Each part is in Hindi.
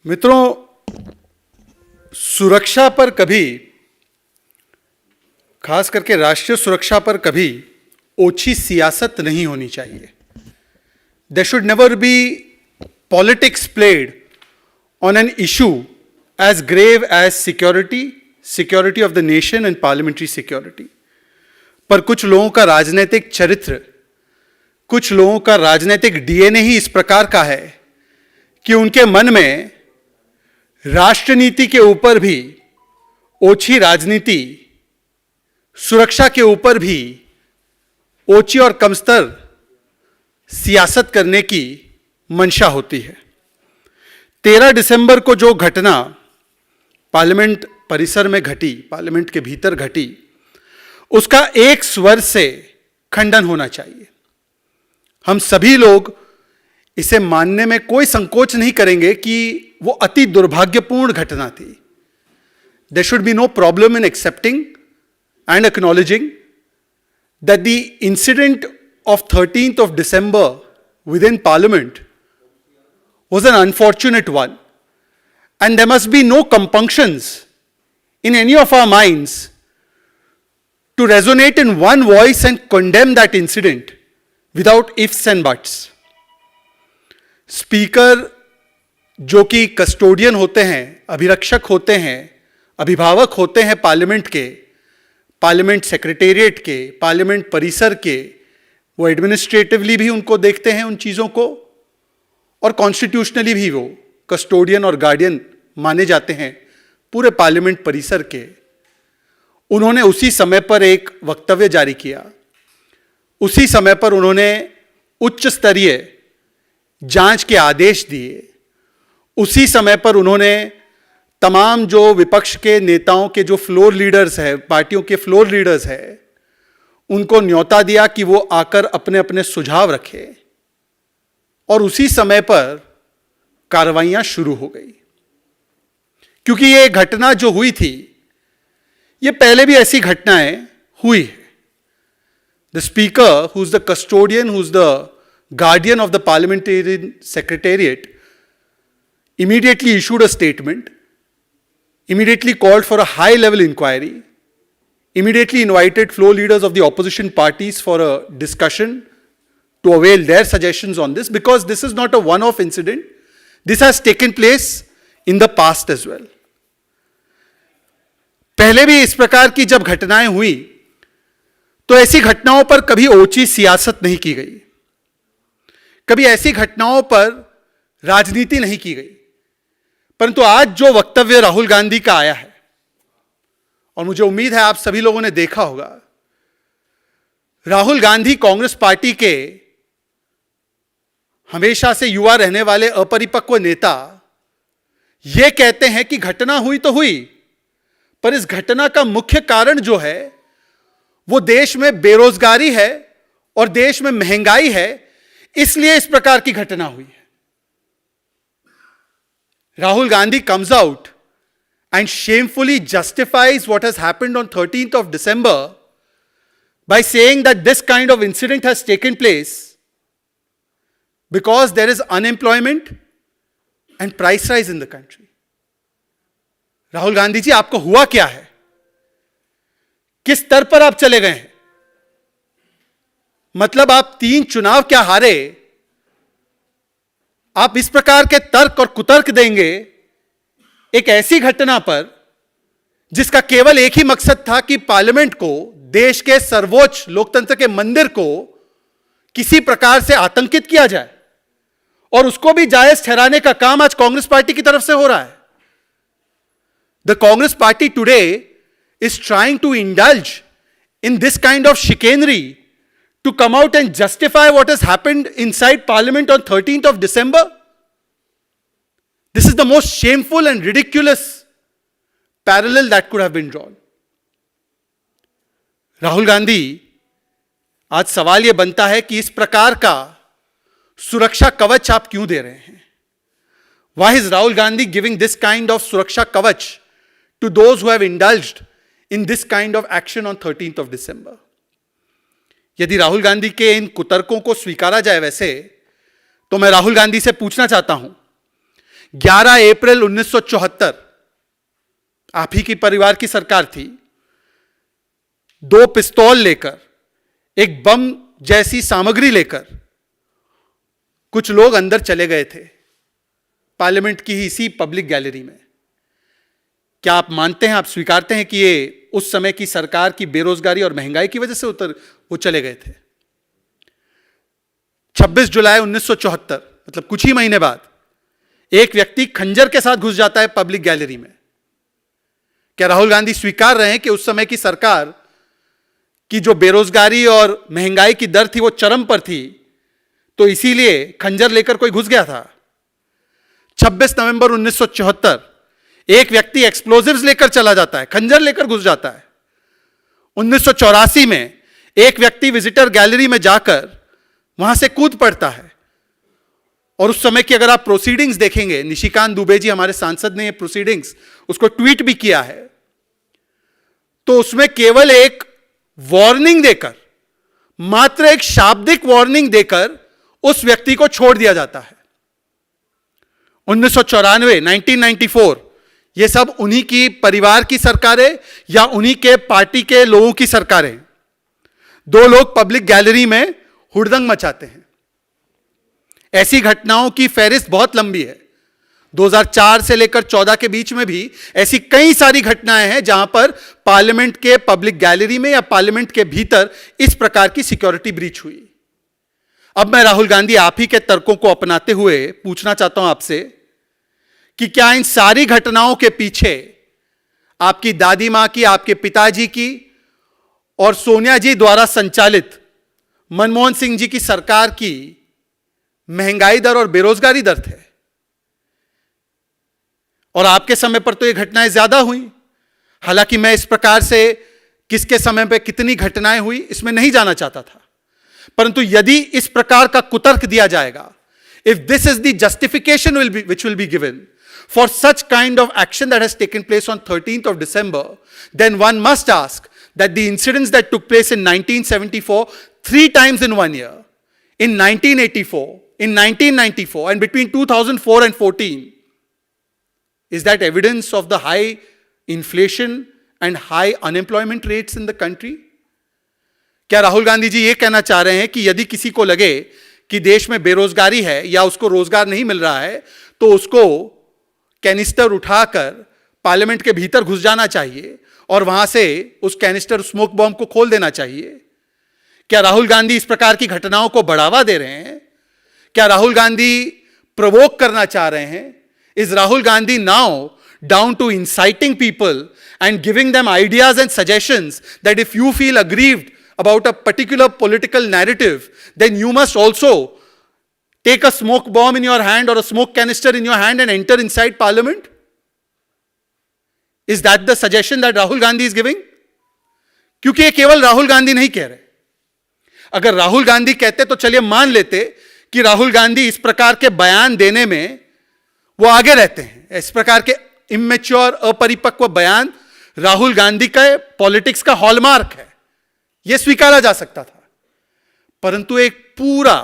मित्रों, सुरक्षा पर कभी, खास करके राष्ट्रीय सुरक्षा पर कभी ओछी सियासत नहीं होनी चाहिए. There should never be politics played on an issue as grave as security of the nation and parliamentary security. पर कुछ लोगों का राजनीतिक चरित्र, कुछ लोगों का राजनीतिक डीएनए ही इस प्रकार का है कि उनके मन में राष्ट्र नीति के ऊपर भी ओछी राजनीति, सुरक्षा के ऊपर भी ओछी और कमस्तर सियासत करने की मंशा होती है. 13 दिसंबर को जो घटना पार्लियामेंट परिसर में घटी, पार्लियामेंट के भीतर घटी, उसका एक स्वर से खंडन होना चाहिए. हम सभी लोग इसे मानने में कोई संकोच नहीं करेंगे कि वो अति दुर्भाग्यपूर्ण घटना थी. There should be no problem in accepting and acknowledging that the incident of 13th of December within Parliament was an unfortunate one, and there must be no compunctions in any of our minds to resonate in one voice and condemn that incident without ifs and buts. Speaker जो कि कस्टोडियन होते हैं, अभिरक्षक होते हैं, अभिभावक होते हैं पार्लियामेंट के, पार्लियामेंट सेक्रेटेरिएट के, पार्लियामेंट परिसर के, वो एडमिनिस्ट्रेटिवली भी उनको देखते हैं उन चीज़ों को, और कॉन्स्टिट्यूशनली भी वो कस्टोडियन और गार्डियन माने जाते हैं पूरे पार्लियामेंट परिसर के. उन्होंने उसी समय पर एक वक्तव्य जारी किया. उसी समय पर उन्होंने उच्च स्तरीय जांच के आदेश दिए. उसी समय पर उन्होंने तमाम जो विपक्ष के नेताओं के जो फ्लोर लीडर्स हैं, पार्टियों के फ्लोर लीडर्स हैं, उनको न्योता दिया कि वो आकर अपने अपने सुझाव रखें. और उसी समय पर कार्रवाइयां शुरू हो गई. क्योंकि ये घटना जो हुई थी, ये पहले भी ऐसी घटनाएं हुई है. The speaker, who is the custodian, who is the guardian of the parliamentarian secretariat, immediately issued a statement, immediately called for a high level inquiry, immediately invited floor leaders of the opposition parties for a discussion to avail their suggestions on this, because this is not a one-off incident. This has taken place in the past as well. पहले भी इस प्रकार की जब घटनाएं हुई तो ऐसी घटनाओं पर कभी ओछी सियासत नहीं की गई, कभी ऐसी घटनाओं पर राजनीति नहीं की गई. परंतु आज जो वक्तव्य राहुल गांधी का आया है, और मुझे उम्मीद है आप सभी लोगों ने देखा होगा, राहुल गांधी कांग्रेस पार्टी के हमेशा से युवा रहने वाले अपरिपक्व नेता यह कहते हैं कि घटना हुई तो हुई, पर इस घटना का मुख्य कारण जो है वो देश में बेरोजगारी है और देश में महंगाई है, इसलिए इस प्रकार की घटना हुई है. Rahul Gandhi comes out and shamefully justifies what has happened on 13th of December by saying that this kind of incident has taken place because there is unemployment and price rise in the country. Rahul Gandhi ji, आपको हुआ क्या है? किस स्तर पर आप चले गए हैं? मतलब आप 3 चुनाव क्या हारे, आप इस प्रकार के तर्क और कुतर्क देंगे एक ऐसी घटना पर जिसका केवल एक ही मकसद था कि पार्लियामेंट को, देश के सर्वोच्च लोकतंत्र के मंदिर को किसी प्रकार से आतंकित किया जाए, और उसको भी जायज ठहराने का काम आज कांग्रेस पार्टी की तरफ से हो रहा है. The Congress party today is trying to indulge in this kind of chicanery to come out and justify what has happened inside Parliament on 13th of December. This is the most shameful and ridiculous parallel that could have been drawn. Rahul Gandhi, आज सवाल यह बनता है कि इस प्रकार का सुरक्षा कवच आप क्यों दे रहे हैं? Why is Rahul Gandhi giving this kind of सुरक्षा कवच to those who have indulged in this kind of action on 13th of December? यदि राहुल गांधी के इन कुतर्कों को स्वीकारा जाए वैसे, तो मैं राहुल गांधी से पूछना चाहता हूं 11 अप्रैल 1974, आप ही की परिवार की सरकार थी, 2 पिस्तौल लेकर, एक बम जैसी सामग्री लेकर कुछ लोग अंदर चले गए थे पार्लियामेंट की ही इसी पब्लिक गैलरी में। क्या आप मानते हैं, आप स्वीकारते हैं कि ये उस समय की सरकार की बेरोजगारी और महंगाई की वजह से वो चले गए थे? 26 जुलाई 1974, मतलब कुछ ही महीने बाद, एक व्यक्ति खंजर के साथ घुस जाता है पब्लिक गैलरी में। क्या राहुल गांधी स्वीकार रहे हैं कि उस समय की सरकार की जो बेरोजगारी और महंगाई की दर थी वो चरम पर थी, तो इसीलिए खंजर लेकर कोई घुस गया था? 26 नवंबर 1974, एक व्यक्ति एक्सप्लोजिव्स लेकर चला जाता है, खंजर लेकर घुस जाता है। 1984 में एक व्यक्ति विजिटर गैलरी में जाकर वहां से कूद पड़ता है, और उस समय की अगर आप प्रोसीडिंग्स देखेंगे, निशिकांत दुबे जी हमारे सांसद ने ये प्रोसीडिंग्स उसको ट्वीट भी किया है, तो उसमें केवल एक वार्निंग देकर, मात्र एक शाब्दिक वार्निंग देकर उस व्यक्ति को छोड़ दिया जाता है। 1994, 1994, ये सब उन्हीं की परिवार की सरकारें या उन्हीं के पार्टी के लोगों की सरकारें। 2 लोग पब्लिक गैलरी में हुड़दंग मचाते हैं। ऐसी घटनाओं की फहरिस्त बहुत लंबी है। 2004 से लेकर 14 के बीच में भी ऐसी कई सारी घटनाएं हैं जहां पर पार्लियामेंट के पब्लिक गैलरी में या पार्लियामेंट के भीतर इस प्रकार की सिक्योरिटी ब्रीच हुई। अब मैं राहुल गांधी, आप ही के तर्कों को अपनाते हुए पूछना चाहता हूं आपसे कि क्या इन सारी घटनाओं के पीछे आपकी दादी मां की, आपके पिताजी की और सोनिया जी द्वारा संचालित मनमोहन सिंह जी की सरकार की महंगाई दर और बेरोजगारी दर थे? और आपके समय पर तो ये घटनाएं ज्यादा हुई। हालांकि मैं इस प्रकार से किसके समय पे कितनी घटनाएं हुई इसमें नहीं जाना चाहता था, परंतु यदि इस प्रकार का कुतर्क दिया जाएगा, if this is the justification which will be given for such kind of action that has taken place on 13th of December, then one must ask that the incidents that took place in 1974 3 times in 1 year, in 1984, in 1994, and between 2004 and 14, is that evidence of the high inflation and high unemployment rates in the country? क्या राहुल गांधी जी ये कहना चाह रहे हैं कि यदि किसी को लगे कि देश में बेरोजगारी है या उसको रोजगार नहीं मिल रहा है, तो उसको कैनिस्टर उठाकर पार्लियामेंट के भीतर घुस जाना चाहिए और वहां से उस कैनिस्टर स्मोक बॉम्ब को खोल देना चाहिए? क्या राहुल गांधी इस प्रकार की घटनाओं को बढ़ावा दे रहे हैं? क्या राहुल गांधी प्रोवोक करना चाह रहे हैं? Is Rahul Gandhi now down to inciting people and giving them ideas and suggestions that if you feel aggrieved about a particular political narrative, then you must also take a smoke bomb in your hand or a smoke canister in your hand and enter inside parliament? Is that the suggestion that Rahul Gandhi is giving? क्योंकि ये केवल राहुल गांधी नहीं कह रहे। अगर राहुल गांधी कहते तो चलिए मान लेते कि राहुल गांधी इस प्रकार के बयान देने में वो आगे रहते हैं। इस प्रकार के इमेच्योर, अपरिपक्व बयान राहुल गांधी का पॉलिटिक्स का हॉलमार्क है, यह स्वीकारा जा सकता था। परंतु एक पूरा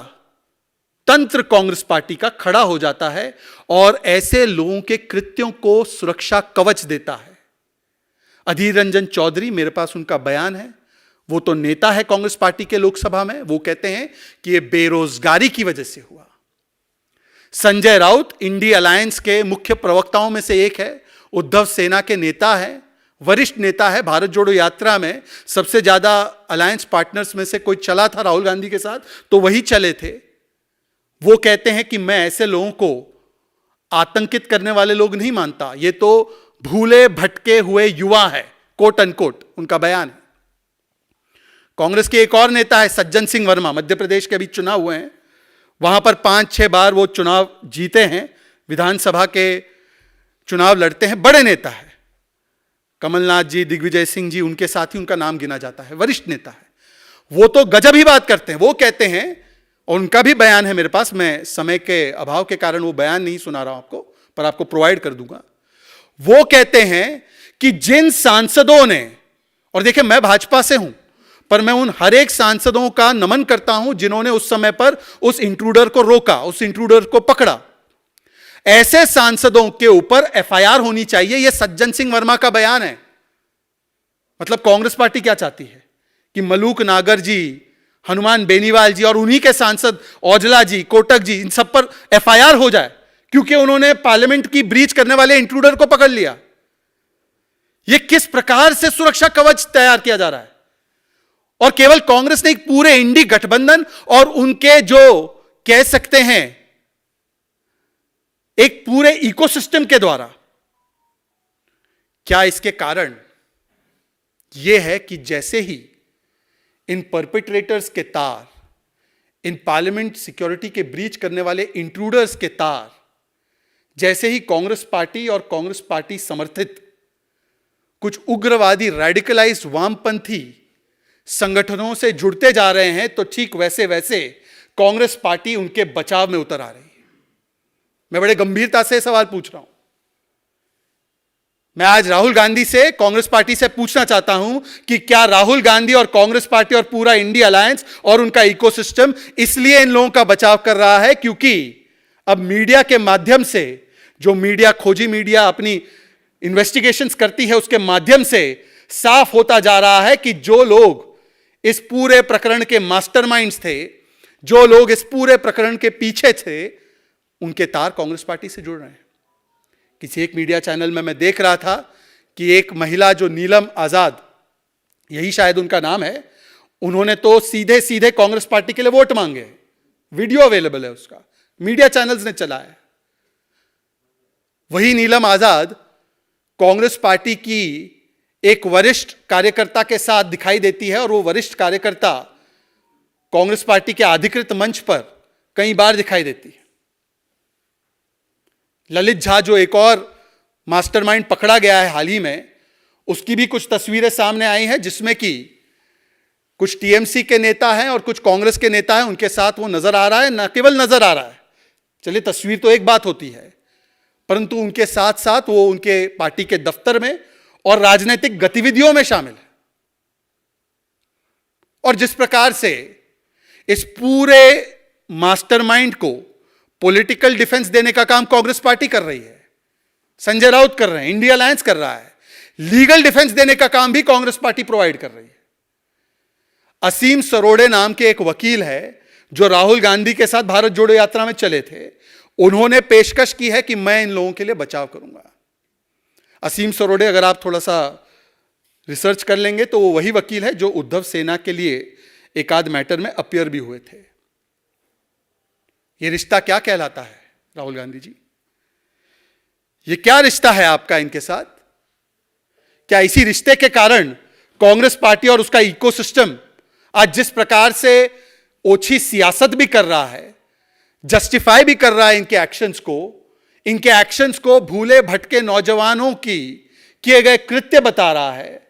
तंत्र कांग्रेस पार्टी का खड़ा हो जाता है और ऐसे लोगों के कृत्यों को सुरक्षा कवच देता है। अधीर रंजन चौधरी, मेरे पास उनका बयान है, वो तो नेता है कांग्रेस पार्टी के लोकसभा में, वो कहते हैं कि यह बेरोजगारी की वजह से हुआ। संजय राउत इंडिया अलायंस के मुख्य प्रवक्ताओं में से एक है, उद्धव सेना के नेता है, वरिष्ठ नेता है। भारत जोड़ो यात्रा में सबसे ज्यादा अलायंस पार्टनर्स में से कोई चला था राहुल गांधी के साथ, तो वही चले थे। वो कहते हैं कि मैं ऐसे लोगों को आतंकित करने वाले लोग नहीं मानता, ये तो भूले भटके हुए युवा है, कोट अनकोट उनका बयान है। कांग्रेस के एक और नेता है सज्जन सिंह वर्मा, मध्य प्रदेश के अभी चुनाव हुए हैं, वहां पर 5-6 बार वो चुनाव जीते हैं, विधानसभा के चुनाव लड़ते हैं, बड़े नेता है। कमलनाथ जी, दिग्विजय सिंह जी, उनके साथ ही उनका नाम गिना जाता है, वरिष्ठ नेता है। वो तो गजब ही बात करते हैं। वो कहते हैं, और उनका भी बयान है मेरे पास, मैं समय के अभाव के कारण वो बयान नहीं सुना रहा हूं आपको, पर आपको प्रोवाइड कर दूंगा। वो कहते हैं कि जिन सांसदों ने, और देखिए मैं भाजपा से हूं, पर मैं उन हर एक सांसदों का नमन करता हूं जिन्होंने उस समय पर उस इंट्रूडर को रोका, उस इंट्रूडर को पकड़ा। ऐसे सांसदों के ऊपर एफआईआर होनी चाहिए। यह सज्जन सिंह वर्मा का बयान है। मतलब कांग्रेस पार्टी क्या चाहती है कि मलूक नागर जी, हनुमान बेनीवाल जी और उन्हीं के सांसद औजला जी, कोटक जी, इन सब पर एफआईआर हो जाए क्योंकि उन्होंने पार्लियामेंट की ब्रीच करने वाले इंट्रूडर को पकड़ लिया। यह किस प्रकार से सुरक्षा कवच तैयार किया जा रहा है? और केवल कांग्रेस नहीं, पूरे इंडी गठबंधन और उनके जो कह सकते हैं एक पूरे इकोसिस्टम के द्वारा। क्या इसके कारण यह है कि जैसे ही इन परपिट्रेटर्स के तार, इन पार्लियामेंट सिक्योरिटी के ब्रीच करने वाले इंट्रूडर्स के तार, जैसे ही कांग्रेस पार्टी और कांग्रेस पार्टी समर्थित कुछ उग्रवादी रेडिकलाइज्ड वामपंथी संगठनों से जुड़ते जा रहे हैं, तो ठीक वैसे वैसे कांग्रेस पार्टी उनके बचाव में उतर आ रही है। मैं बड़े गंभीरता से सवाल पूछ रहा हूं। मैं आज राहुल गांधी से, कांग्रेस पार्टी से पूछना चाहता हूं कि क्या राहुल गांधी और कांग्रेस पार्टी और पूरा इंडिया अलायंस और उनका इकोसिस्टम इसलिए इन लोगों का बचाव कर रहा है क्योंकि अब मीडिया के माध्यम से, जो मीडिया, खोजी मीडिया अपनी इन्वेस्टिगेशंस करती है, उसके माध्यम से साफ होता जा रहा है कि जो लोग इस पूरे प्रकरण के मास्टरमाइंड्स थे, जो लोग इस पूरे प्रकरण के पीछे थे, उनके तार कांग्रेस पार्टी से जुड़ रहे हैं। किसी एक मीडिया चैनल में मैं देख रहा था कि एक महिला जो नीलम आजाद, यही शायद उनका नाम है, उन्होंने तो सीधे सीधे कांग्रेस पार्टी के लिए वोट मांगे। वीडियो अवेलेबल है उसका, मीडिया चैनल्स ने चलाया। वही नीलम आजाद कांग्रेस पार्टी की एक वरिष्ठ कार्यकर्ता के साथ दिखाई देती है और वो वरिष्ठ कार्यकर्ता कांग्रेस पार्टी के अधिकृत मंच पर कई बार दिखाई देती है। ललित झा, जो एक और मास्टरमाइंड पकड़ा गया है हाल ही में, उसकी भी कुछ तस्वीरें सामने आई हैं जिसमें कि कुछ टीएमसी के नेता हैं और कुछ कांग्रेस के नेता हैं, उनके साथ वो नजर आ रहा है। न केवल नजर आ रहा है, चलिए तस्वीर तो एक बात होती है, परंतु उनके साथ साथ वो उनके पार्टी के दफ्तर में और राजनीतिक गतिविधियों में शामिल है। और जिस प्रकार से इस पूरे मास्टरमाइंड को पॉलिटिकल डिफेंस देने का काम कांग्रेस पार्टी कर रही है, संजय राउत कर रहे हैं, इंडिया अलायंस कर रहा है, लीगल डिफेंस देने का काम भी कांग्रेस पार्टी प्रोवाइड कर रही है। असीम सरोड़े नाम के एक वकील है जो राहुल गांधी के साथ भारत जोड़ो यात्रा में चले थे, उन्होंने पेशकश की है कि मैं इन लोगों के लिए बचाव करूंगा। असीम सरोड़े, अगर आप थोड़ा सा रिसर्च कर लेंगे तो वो वही वकील है जो उद्धव सेना के लिए एक आध मैटर में अपीयर भी हुए थे। ये रिश्ता क्या कहलाता है राहुल गांधी जी? ये क्या रिश्ता है आपका इनके साथ? क्या इसी रिश्ते के कारण कांग्रेस पार्टी और उसका इकोसिस्टम आज जिस प्रकार से ओछी सियासत भी कर रहा है, जस्टिफाई भी कर रहा है इनके एक्शंस को भूले भटके नौजवानों की किए गए कृत्य बता रहा है,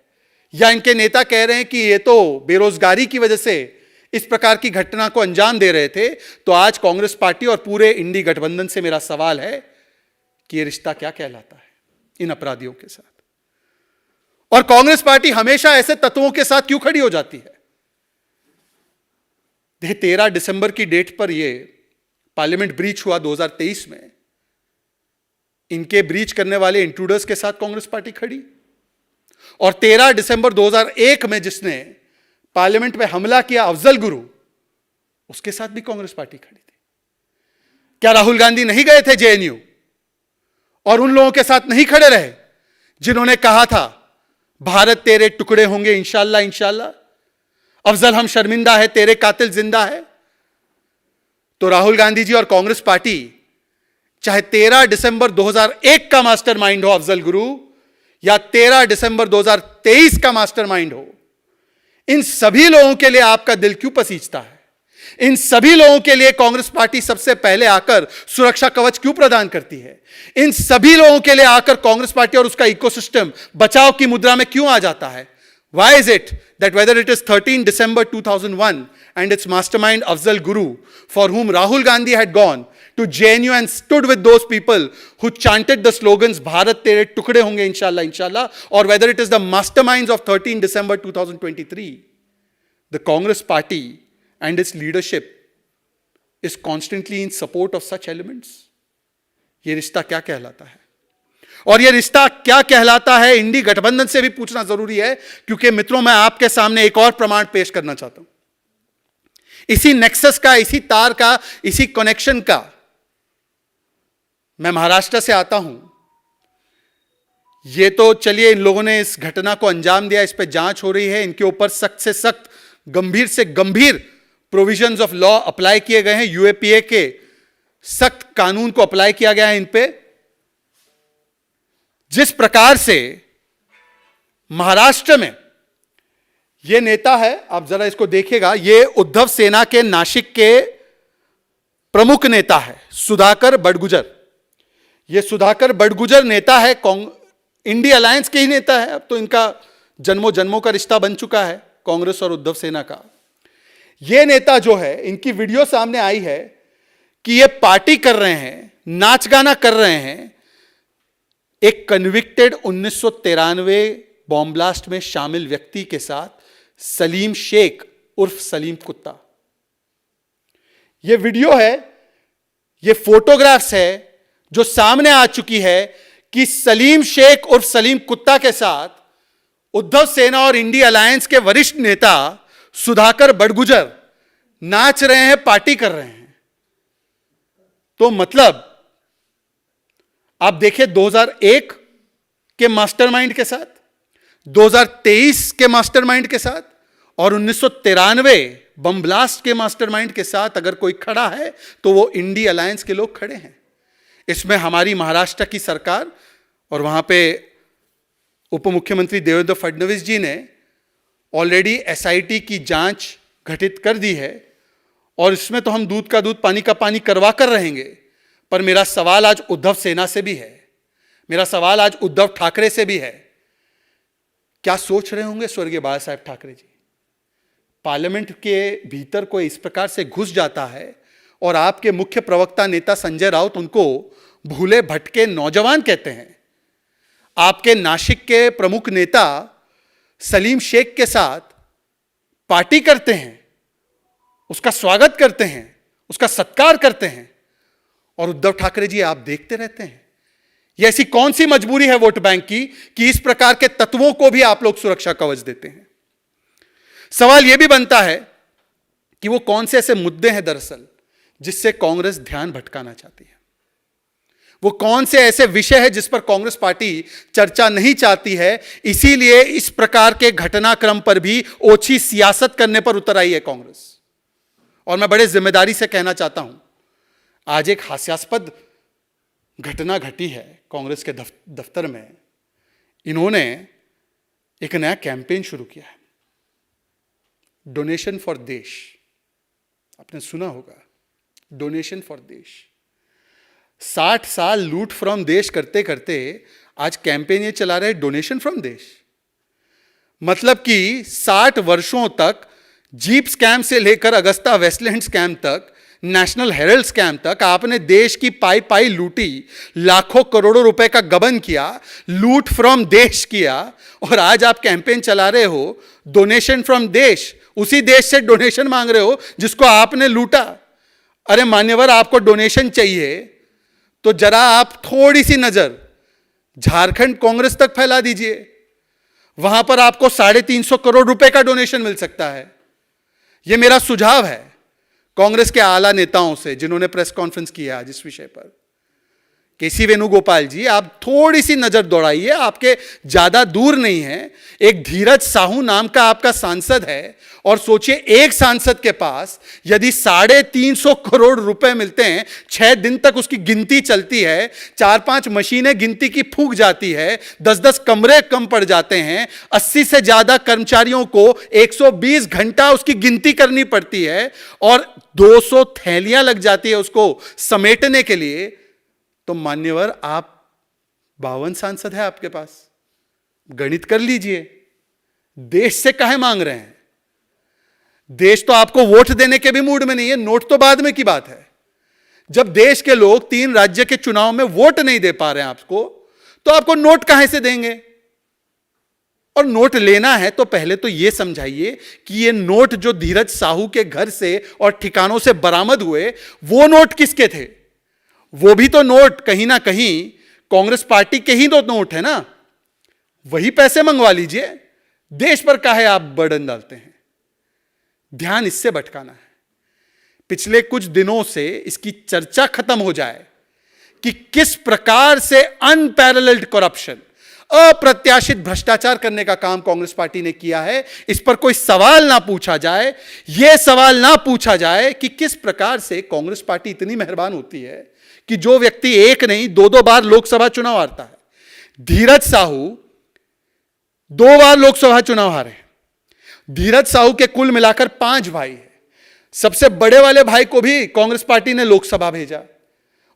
या इनके नेता कह रहे हैं कि ये तो बेरोजगारी की वजह से इस प्रकार की घटना को अंजाम दे रहे थे, तो आज कांग्रेस पार्टी और पूरे इंडी गठबंधन से मेरा सवाल है कि ये रिश्ता क्या कहलाता है इन अपराधियों के साथ? और कांग्रेस पार्टी हमेशा ऐसे तत्वों के साथ क्यों खड़ी हो जाती है? 13 दिसंबर की डेट पर यह पार्लियामेंट ब्रीच हुआ 2023 में, इनके ब्रीच करने वाले इंट्रूडर्स के साथ कांग्रेस पार्टी खड़ी, और 13 दिसंबर 2001 में जिसने पार्लियामेंट में हमला किया अफजल गुरु, उसके साथ भी कांग्रेस पार्टी खड़ी थी। क्या राहुल गांधी नहीं गए थे जेएनयू और उन लोगों के साथ नहीं खड़े रहे जिन्होंने कहा था भारत तेरे टुकड़े होंगे इंशाल्लाह इंशाल्लाह, अफजल हम शर्मिंदा है, तेरे कातिल जिंदा है? तो राहुल गांधी जी और कांग्रेस पार्टी चाहे 13 दिसंबर 2001 का मास्टरमाइंड हो अफजल गुरु, या 13 दिसंबर 2023 का मास्टरमाइंड हो, इन सभी लोगों के लिए आपका दिल क्यों पसीजता है? इन सभी लोगों के लिए कांग्रेस पार्टी सबसे पहले आकर सुरक्षा कवच क्यों प्रदान करती है? इन सभी लोगों के लिए आकर कांग्रेस पार्टी और उसका इकोसिस्टम बचाव की मुद्रा में क्यों आ जाता है? Why is it that whether it is 13 December 2001 and its mastermind Afzal Guru, for whom Rahul Gandhi had gone to JNU and stood with those people who chanted the slogans Bharat Tere Tukde Honge Inshallah Inshallah, or whether it is the masterminds of 13 December 2023, the Congress party and its leadership is constantly in support of such elements. ये रिश्ता क्या कहलाता है? और ये रिश्ता क्या कहलाता है इंडी गठबंधन से भी पूछना जरूरी है, क्योंकि मित्रों मैं आपके सामने एक और प्रमाण पेश करना चाहता हूं, इसी नेक्सस का, इसी तार का, इसी कनेक्शन का। मैं महाराष्ट्र से आता हूं। ये तो चलिए, इन लोगों ने इस घटना को अंजाम दिया, इस पर जांच हो रही है, इनके ऊपर सख्त से सख्त, गंभीर से गंभीर प्रोविजंस ऑफ लॉ अप्लाई किए गए हैं, यूएपीए के सख्त कानून को अप्लाई किया गया है इन पे। जिस प्रकार से महाराष्ट्र में ये नेता है, आप जरा इसको देखिएगा, ये उद्धव सेना के नासिक के प्रमुख नेता है सुधाकर बड़गुजर। ये सुधाकर बड़गुजर नेता है, इंडी अलायंस के ही नेता है। अब तो इनका जन्मों जन्मों का रिश्ता बन चुका है कांग्रेस और उद्धव सेना का। ये नेता जो है, इनकी वीडियो सामने आई है कि ये पार्टी कर रहे हैं, नाच गाना कर रहे हैं एक कन्विक्टेड 1993 बॉम्ब ब्लास्ट में शामिल व्यक्ति के साथ, सलीम शेख उर्फ सलीम कुत्ता। यह वीडियो है, यह फोटोग्राफ्स है जो सामने आ चुकी है कि सलीम शेख उर्फ सलीम कुत्ता के साथ उद्धव सेना और इंडी अलायंस के वरिष्ठ नेता सुधाकर बड़गुजर नाच रहे हैं, पार्टी कर रहे हैं। तो मतलब आप देखिए, 2001 के मास्टरमाइंड के साथ, 2023 के मास्टरमाइंड के साथ और 1993 बम ब्लास्ट के मास्टरमाइंड के साथ अगर कोई खड़ा है तो वो इंडी अलायंस के लोग खड़े हैं। इसमें हमारी महाराष्ट्र की सरकार और वहां पे उप मुख्यमंत्री देवेंद्र फडणवीस जी ने ऑलरेडी एसआईटी की जांच गठित कर दी है, और इसमें तो हम दूध का दूध पानी का पानी करवा कर रहेंगे। पर मेरा सवाल आज उद्धव सेना से भी है, मेरा सवाल आज उद्धव ठाकरे से भी है। क्या सोच रहे होंगे स्वर्गीय बाला साहेब ठाकरे जी? पार्लियामेंट के भीतर कोई इस प्रकार से घुस जाता है और आपके मुख्य प्रवक्ता नेता संजय राउत उनको भूले भटके नौजवान कहते हैं। आपके नासिक के प्रमुख नेता सलीम शेख के साथ पार्टी करते हैं, उसका स्वागत करते हैं, उसका सत्कार करते हैं, और उद्धव ठाकरे जी आप देखते रहते हैं। यह ऐसी कौन सी मजबूरी है वोट बैंक की कि इस प्रकार के तत्वों को भी आप लोग सुरक्षा कवच देते हैं? सवाल यह भी बनता है कि वो कौन से ऐसे मुद्दे हैं दरअसल जिससे कांग्रेस ध्यान भटकाना चाहती है। वो कौन से ऐसे विषय है जिस पर कांग्रेस पार्टी चर्चा नहीं चाहती है, इसीलिए इस प्रकार के घटनाक्रम पर भी ओछी सियासत करने पर उतर आई है कांग्रेस। और मैं बड़े जिम्मेदारी से कहना चाहता हूं, आज एक हास्यास्पद घटना घटी है कांग्रेस के दफ्तर में। इन्होंने एक नया कैंपेन शुरू किया है, डोनेशन फॉर देश। आपने सुना होगा, डोनेशन फॉर देश। 60 साल लूट फ्रॉम देश करते करते आज कैंपेन ये चला रहे डोनेशन फ्रॉम देश। मतलब कि 60 वर्षों तक जीप स्कैम से लेकर अगस्ता वेस्टलैंड स्कैम तक, नेशनल हेराल्ड स्कैम तक आपने देश की पाई पाई लूटी, लाखों करोड़ों रुपए का गबन किया, लूट फ्रॉम देश किया, और आज आप कैंपेन चला रहे हो डोनेशन फ्रॉम देश। उसी देश से डोनेशन मांग रहे हो जिसको आपने लूटा। अरे मान्यवर, आपको डोनेशन चाहिए तो जरा आप थोड़ी सी नजर झारखंड कांग्रेस तक फैला दीजिए, वहां पर आपको 350 करोड़ रुपए का डोनेशन मिल सकता है। यह मेरा सुझाव है कांग्रेस के आला नेताओं से जिन्होंने प्रेस कॉन्फ्रेंस किया आज इस विषय पर। केसी वेणुगोपाल जी, आप थोड़ी सी नजर दौड़ाइए, आपके ज्यादा दूर नहीं है। एक धीरज साहू नाम का आपका सांसद है, और सोचिए एक सांसद के पास यदि 350 करोड़ रुपए मिलते हैं, 6 दिन तक उसकी गिनती चलती है, 4-5 मशीनें गिनती की फूक जाती है, 10-10 कमरे कम पड़ जाते हैं, 80 से ज्यादा कर्मचारियों को 120 घंटा उसकी गिनती करनी पड़ती है, और 200 थैलियां लग जाती है उसको समेटने के लिए। तो मान्यवर, आप 52 सांसद है आपके पास, गणित कर लीजिए, देश से काहे मांग रहे हैं? देश तो आपको वोट देने के भी मूड में नहीं है, नोट तो बाद में की बात है। जब देश के लोग 3 राज्य के चुनाव में वोट नहीं दे पा रहे हैं आपको, तो आपको नोट कहां से देंगे? और नोट लेना है तो पहले तो यह समझाइए कि ये नोट जो धीरज साहू के घर से और ठिकानों से बरामद हुए, वो नोट किसके थे? वो भी तो नोट कहीं ना कहीं कांग्रेस पार्टी के ही तो नोट है ना, वही पैसे मंगवा लीजिए। देश पर काहे आप बर्डन डालते हैं? ध्यान इससे भटकाना है। पिछले कुछ दिनों से इसकी चर्चा खत्म हो जाए कि किस प्रकार से अनपैरेलल्ड करप्शन, अप्रत्याशित भ्रष्टाचार करने का काम कांग्रेस पार्टी ने किया है, इस पर कोई सवाल ना पूछा जाए। यह सवाल ना पूछा जाए कि किस प्रकार से कांग्रेस पार्टी इतनी मेहरबान होती है कि जो व्यक्ति एक नहीं दो दो बार लोकसभा चुनाव हारता है। धीरज साहू 2 बार लोकसभा चुनाव हारे। धीरज साहू के कुल मिलाकर 5 भाई हैं। सबसे बड़े वाले भाई को भी कांग्रेस पार्टी ने लोकसभा भेजा।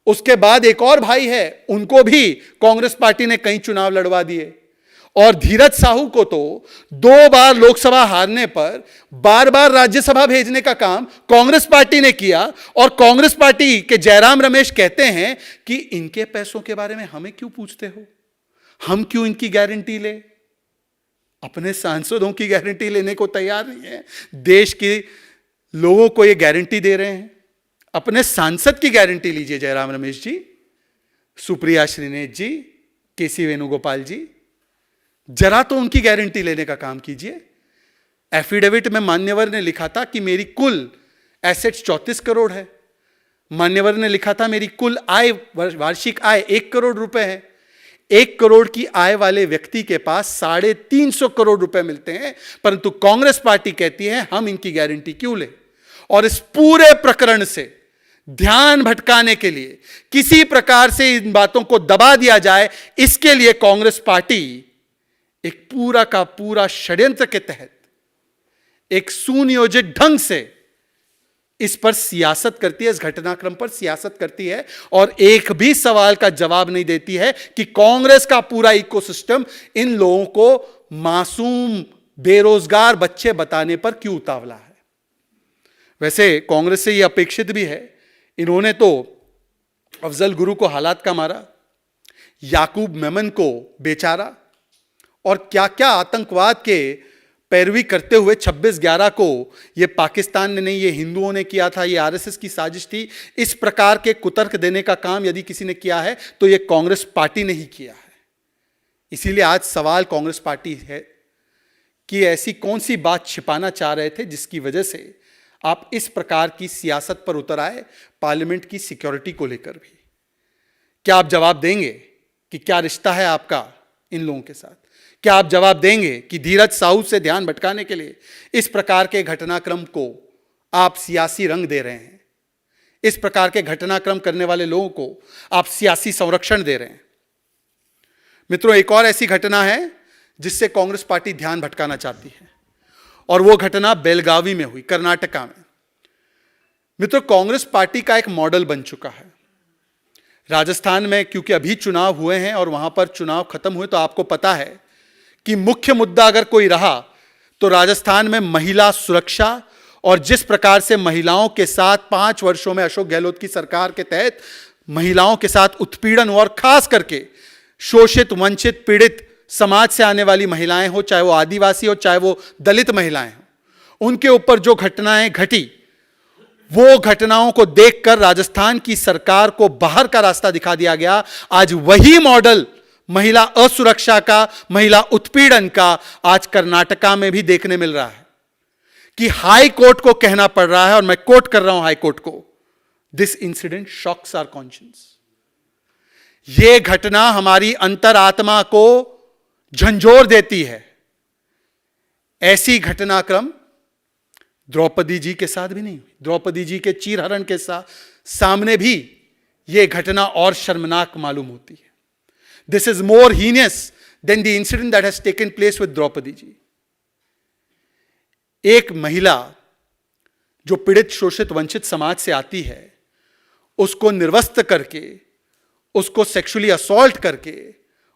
उसके बाद एक और भाई है, उनको भी कांग्रेस पार्टी ने कई चुनाव लड़वा दिए। और धीरज साहू को तो 2 बार लोकसभा हारने पर बार बार राज्यसभा भेजने का काम कांग्रेस पार्टी ने किया। और कांग्रेस पार्टी के जयराम रमेश कहते हैं कि इनके पैसों के बारे में हमें क्यों पूछते हो, हम क्यों इनकी गारंटी ले? अपने सांसदों की गारंटी लेने को तैयार नहीं है। देश के लोगों को ये गारंटी दे रहे हैं। अपने सांसद की गारंटी लीजिए जयराम रमेश जी, सुप्रिया श्रीनेत जी, केसी वेणुगोपाल जी, जरा तो उनकी गारंटी लेने का काम कीजिए। एफिडेविट में मान्यवर ने लिखा था कि मेरी कुल एसेट्स 34 करोड़ है। मान्यवर ने लिखा था मेरी कुल आय, वार्षिक आय 1 करोड़ रुपए है। 1 करोड़ की आय वाले व्यक्ति के पास 350 करोड़ रुपए मिलते हैं, परंतु कांग्रेस पार्टी कहती है हम इनकी गारंटी क्यों ले? और इस पूरे प्रकरण से ध्यान भटकाने के लिए, किसी प्रकार से इन बातों को दबा दिया जाए, इसके लिए कांग्रेस पार्टी एक पूरा का पूरा षड्यंत्र के तहत एक सुनियोजित ढंग से इस पर सियासत करती है, इस घटनाक्रम पर सियासत करती है और एक भी सवाल का जवाब नहीं देती है कि कांग्रेस का पूरा इकोसिस्टम इन लोगों को मासूम बेरोजगार बच्चे बताने पर क्यों उतावला है। वैसे कांग्रेस से यह अपेक्षित भी है। इन्होंने तो अफजल गुरु को हालात का मारा, याकूब मेमन को बेचारा, और क्या क्या आतंकवाद के पैरवी करते हुए 26/11 को ये पाकिस्तान ने नहीं, ये हिंदुओं ने किया था, ये आरएसएस की साजिश थी। इस प्रकार के कुतर्क देने का काम यदि किसी ने किया है तो ये कांग्रेस पार्टी ने ही किया है। इसीलिए आज सवाल कांग्रेस पार्टी है कि ऐसी कौन सी बात छिपाना चाह रहे थे जिसकी वजह से आप इस प्रकार की सियासत पर उतर आए, पार्लियामेंट की सिक्योरिटी को लेकर भी। क्या आप जवाब देंगे कि क्या रिश्ता है आपका इन लोगों के साथ? क्या आप जवाब देंगे कि धीरज साहू से ध्यान भटकाने के लिए इस प्रकार के घटनाक्रम को आप सियासी रंग दे रहे हैं? इस प्रकार के घटनाक्रम करने वाले लोगों को आप सियासी संरक्षण दे रहे हैं? मित्रों, एक और ऐसी घटना है जिससे कांग्रेस पार्टी ध्यान भटकाना चाहती है और वो घटना बेलगावी में हुई, कर्नाटका में। मित्रों, कांग्रेस पार्टी का एक मॉडल बन चुका है। राजस्थान में क्योंकि अभी चुनाव हुए हैं और वहां पर चुनाव खत्म हुए, तो आपको पता है कि मुख्य मुद्दा अगर कोई रहा तो राजस्थान में महिला सुरक्षा और जिस प्रकार से महिलाओं के साथ 5 वर्षों में अशोक गहलोत की सरकार के तहत महिलाओं के साथ उत्पीड़न हुआ, और खास करके शोषित, वंचित, पीड़ित समाज से आने वाली महिलाएं हो, चाहे वो आदिवासी हो, चाहे वो दलित महिलाएं हो, उनके ऊपर जो घटनाएं घटी, वो घटनाओं को देखकर राजस्थान की सरकार को बाहर का रास्ता दिखा दिया गया। आज वही मॉडल महिला असुरक्षा का, महिला उत्पीड़न का आज कर्नाटका में भी देखने मिल रहा है कि हाई कोर्ट को कहना पड़ रहा है, और मैं कोट कर रहा हूं हाई कोर्ट को, this incident shocks our conscience. यह घटना हमारी अंतरात्मा को झंझोर देती है। ऐसी घटनाक्रम द्रौपदी जी के साथ भी नहीं हुई। द्रौपदी जी के चीरहरण के सामने भी यह घटना और शर्मनाक मालूम होती है। This is more heinous than the incident that has taken place with Draupadi ji. एक महिला जो पीड़ित, शोषित, वंचित समाज से आती है, उसको निर्वस्त्र करके, उसको सेक्सुअली असॉल्ट करके,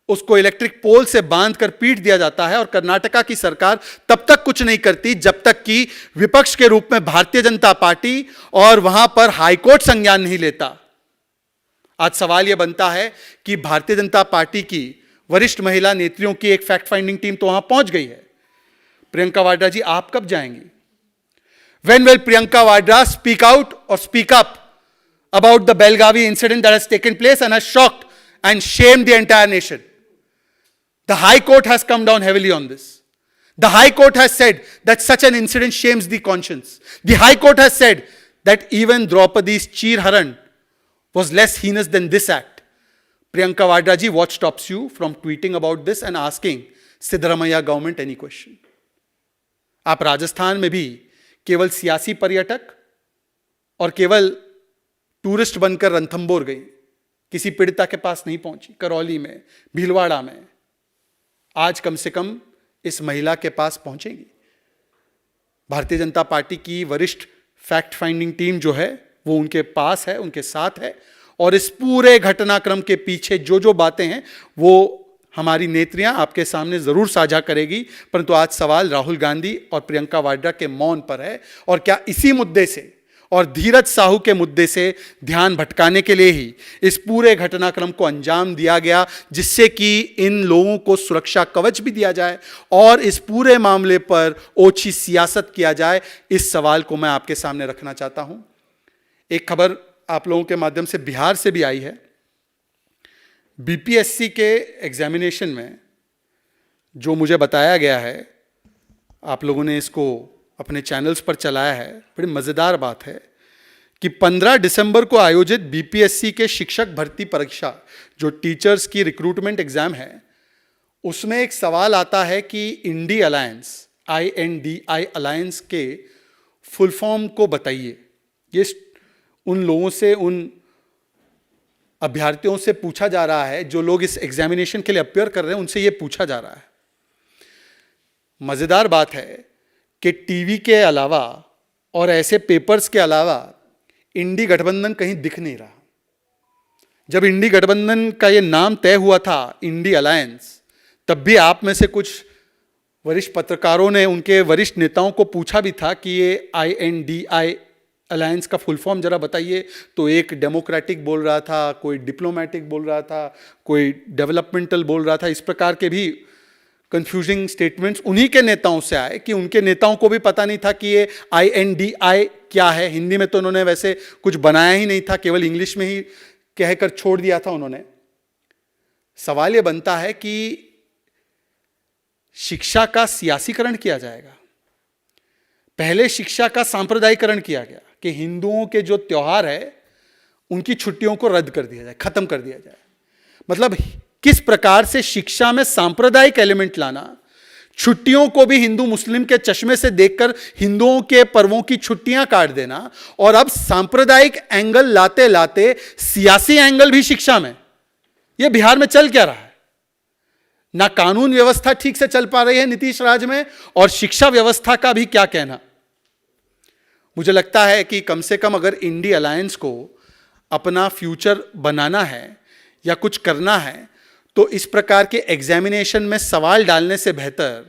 उसको इलेक्ट्रिक पोल से बांधकर पीट दिया जाता है, और कर्नाटका की सरकार तब तक कुछ नहीं करती जब तक कि विपक्ष के रूप में भारतीय जनता पार्टी और वहां पर हाईकोर्ट संज्ञान नहीं लेता। आज सवाल यह बनता है कि भारतीय जनता पार्टी की वरिष्ठ महिला नेत्रियों की एक फैक्ट फाइंडिंग टीम तो वहां पहुंच गई है। प्रियंका वाड्रा जी, आप कब जाएंगी? When will Priyanka Vadra speak out और speak up about the Belgavi incident that has taken place and has shocked and shamed the entire nation. The High Court has come down heavily on this. The High Court has said that such an incident shames the conscience. The High Court has said that even Draupadi's Chirharan was less heinous than this act. Priyanka Vadra ji, what stops you from tweeting about this and asking Siddaramaiah government any question? आप राजस्थान में भी केवल सियासी पर्यटक और केवल टूरिस्ट बनकर रणथंबोर गई, किसी पीड़िता के पास नहीं पहुंची। करौली में, भीलवाड़ा में आज कम से कम इस महिला के पास पहुंचेगी। भारतीय जनता पार्टी की वरिष्ठ फैक्ट फाइंडिंग टीम जो है वो उनके पास है, उनके साथ है, और इस पूरे घटनाक्रम के पीछे जो जो बातें हैं वो हमारी नेत्रियां आपके सामने जरूर साझा करेगी। परंतु आज सवाल राहुल गांधी और प्रियंका वाड्रा के मौन पर है, और क्या इसी मुद्दे से और धीरज साहू के मुद्दे से ध्यान भटकाने के लिए ही इस पूरे घटनाक्रम को अंजाम दिया गया, जिससे कि इन लोगों को सुरक्षा कवच भी दिया जाए और इस पूरे मामले पर ओछी सियासत किया जाए? इस सवाल को मैं आपके सामने रखना चाहता हूं। एक खबर आप लोगों के माध्यम से बिहार से भी आई है। बीपीएससी के एग्जामिनेशन में जो मुझे बताया गया है, आप लोगों ने इसको अपने चैनल्स पर चलाया है, बड़ी मज़ेदार बात है कि 15 दिसंबर को आयोजित बीपीएससी के शिक्षक भर्ती परीक्षा, जो टीचर्स की रिक्रूटमेंट एग्जाम है, उसमें एक सवाल आता है कि इंडी अलायंस, INDI अलायंस के फुल फॉर्म को बताइए। ये उन लोगों से, उन अभ्यर्थियों से पूछा जा रहा है जो लोग इस एग्जामिनेशन के लिए अपियर कर रहे हैं, उनसे ये पूछा जा रहा है। मज़ेदार बात है कि टीवी के अलावा और ऐसे पेपर्स के अलावा इंडी गठबंधन कहीं दिख नहीं रहा। जब इंडी गठबंधन का ये नाम तय हुआ था, इंडी अलायंस, तब भी आप में से कुछ वरिष्ठ पत्रकारों ने उनके वरिष्ठ नेताओं को पूछा भी था कि ये INDI अलायंस का फुल फॉर्म जरा बताइए। तो एक डेमोक्रेटिक बोल रहा था, कोई डिप्लोमेटिक बोल रहा था, कोई डेवलपमेंटल बोल रहा था। इस प्रकार के भी कंफ्यूजिंग स्टेटमेंट्स उन्हीं के नेताओं से आए कि उनके नेताओं को भी पता नहीं था कि ये INDI क्या है। हिंदी में तो उन्होंने वैसे कुछ बनाया ही नहीं था, केवल इंग्लिश में ही कहकर छोड़ दिया था उन्होंने। सवाल ये बनता है कि शिक्षा का सियासीकरण किया जाएगा। पहले शिक्षा का सांप्रदायिकरण किया गया कि हिंदुओं के जो त्योहार है उनकी छुट्टियों को रद्द कर दिया जाए, खत्म कर दिया जाए। मतलब किस प्रकार से शिक्षा में सांप्रदायिक एलिमेंट लाना, छुट्टियों को भी हिंदू मुस्लिम के चश्मे से देखकर हिंदुओं के पर्वों की छुट्टियां काट देना, और अब सांप्रदायिक एंगल लाते लाते सियासी एंगल भी शिक्षा में। यह बिहार में चल क्या रहा है? ना कानून व्यवस्था ठीक से चल पा रही है नीतीश राज में, और शिक्षा व्यवस्था का भी क्या कहना। मुझे लगता है कि कम से कम अगर इंडी अलायंस को अपना फ्यूचर बनाना है या कुछ करना है, तो इस प्रकार के एग्जामिनेशन में सवाल डालने से बेहतर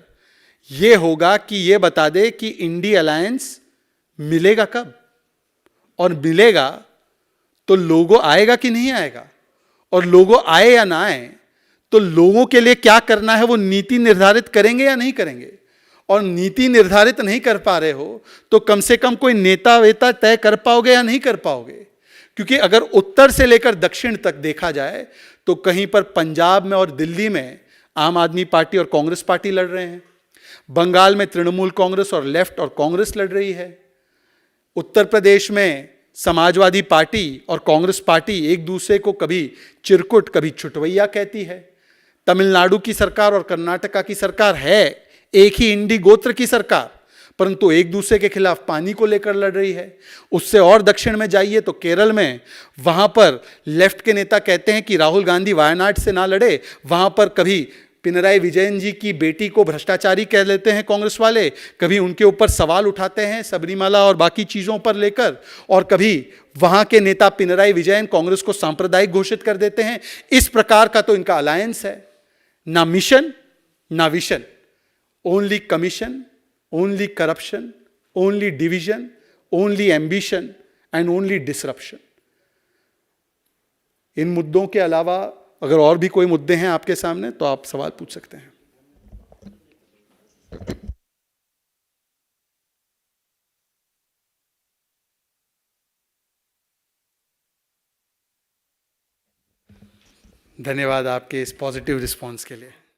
यह होगा कि यह बता दे कि इंडी अलायंस मिलेगा कब, और मिलेगा तो लोगो आएगा कि नहीं आएगा, और लोगो आए या ना आए तो लोगों के लिए क्या करना है वो नीति निर्धारित करेंगे या नहीं करेंगे। और नीति निर्धारित नहीं कर पा रहे हो तो कम से कम कोई नेता वेता तय कर पाओगे या नहीं कर पाओगे। क्योंकि अगर उत्तर से लेकर दक्षिण तक देखा जाए तो कहीं पर पंजाब में और दिल्ली में आम आदमी पार्टी और कांग्रेस पार्टी लड़ रहे हैं, बंगाल में तृणमूल कांग्रेस और लेफ्ट और कांग्रेस लड़ रही है, उत्तर प्रदेश में समाजवादी पार्टी और कांग्रेस पार्टी एक दूसरे को कभी चिरकुट कभी छुटवैया कहती है, तमिलनाडु की सरकार और कर्नाटका की सरकार है एक ही इंडी गोत्र की सरकार, परंतु एक दूसरे के खिलाफ पानी को लेकर लड़ रही है। उससे और दक्षिण में जाइए तो केरल में, वहां पर लेफ्ट के नेता कहते हैं कि राहुल गांधी वायनाड से ना लड़े, वहां पर कभी पिनराई विजयन जी की बेटी को भ्रष्टाचारी कह लेते हैं कांग्रेस वाले, कभी उनके ऊपर सवाल उठाते हैं सबरीमाला और बाकी चीज़ों पर लेकर, और कभी वहां के नेता पिनराई विजयन कांग्रेस को सांप्रदायिक घोषित कर देते हैं। इस प्रकार का तो इनका अलायंस है, ना मिशन ना vision, only commission, only corruption, only division, only ambition and only disruption. इन मुद्दों के अलावा अगर और भी कोई मुद्दे हैं आपके सामने तो आप सवाल पूछ सकते हैं। धन्यवाद आपके इस पॉजिटिव रिस्पॉन्स के लिए।